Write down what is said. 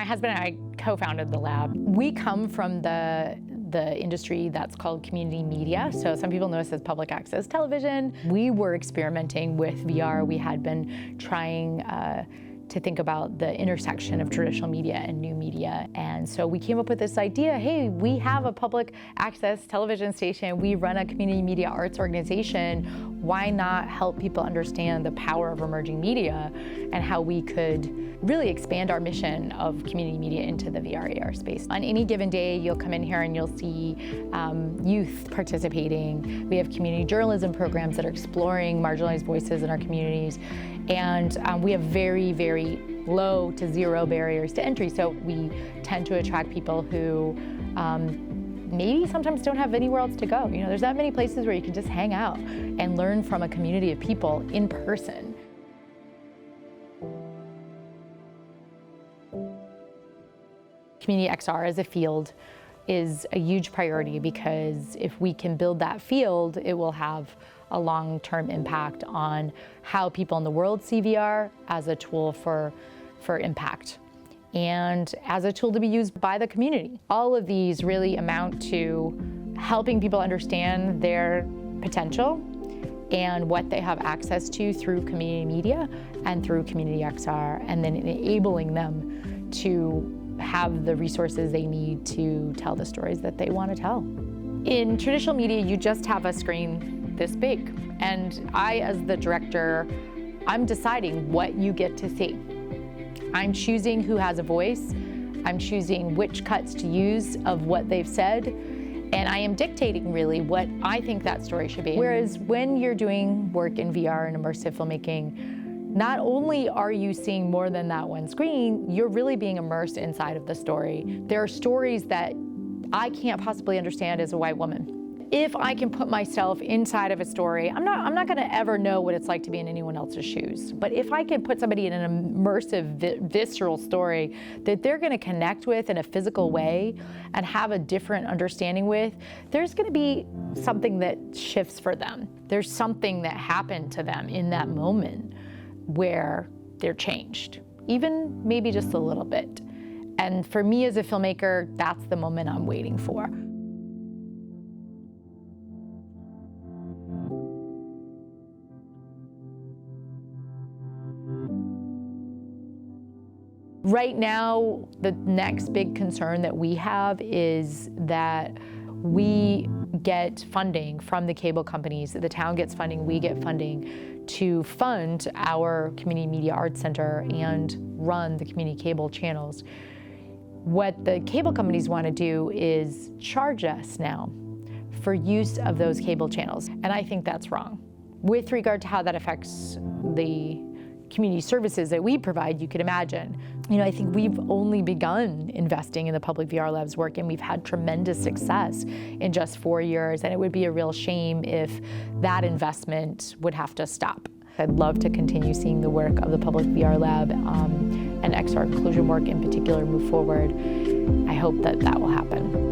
My husband and I co-founded the lab. We come from the industry that's called community media. So some people know us as public access television. We were experimenting with VR. We had been trying to think about the intersection of traditional media and new media. And so we came up with this idea, hey, we have a public access television station. We run a community media arts organization. Why not help people understand the power of emerging media and how we could really expand our mission of community media into the VR AR space. On any given day, you'll come in here and you'll see youth participating. We have community journalism programs that are exploring marginalized voices in our communities. And we have very, very low to zero barriers to entry. So we tend to attract people who maybe sometimes don't have anywhere else to go. You know, there's not many places where you can just hang out and learn from a community of people in person. Community XR as a field is a huge priority because if we can build that field, it will have a long-term impact on how people in the world see VR as a tool for impact and as a tool to be used by the community. All of these really amount to helping people understand their potential and what they have access to through community media and through Community XR, and then enabling them to have the resources they need to tell the stories that they want to tell. In traditional media, you just have a screen this big. And I, as the director, I'm deciding what you get to see. I'm choosing who has a voice. I'm choosing which cuts to use of what they've said. And I am dictating really what I think that story should be. Whereas when you're doing work in VR and immersive filmmaking, not only are you seeing more than that one screen, you're really being immersed inside of the story. There are stories that I can't possibly understand as a white woman. If I can put myself inside of a story, I'm not gonna ever know what it's like to be in anyone else's shoes. But if I can put somebody in an immersive, visceral story that they're gonna connect with in a physical way and have a different understanding with, there's gonna be something that shifts for them. There's something that happened to them in that moment where they're changed, even maybe just a little bit. And for me as a filmmaker, that's the moment I'm waiting for. Right now, the next big concern that we have is that we get funding from the cable companies. The town gets funding, we get funding to fund our Community Media Arts Center and run the community cable channels. What the cable companies want to do is charge us now for use of those cable channels, and I think that's wrong. With regard to how that affects the community services that we provide, you could imagine. You know, I think we've only begun investing in the Public VR Lab's work, and we've had tremendous success in just 4 years, and it would be a real shame if that investment would have to stop. I'd love to continue seeing the work of the Public VR Lab and XR inclusion work in particular move forward. I hope that that will happen.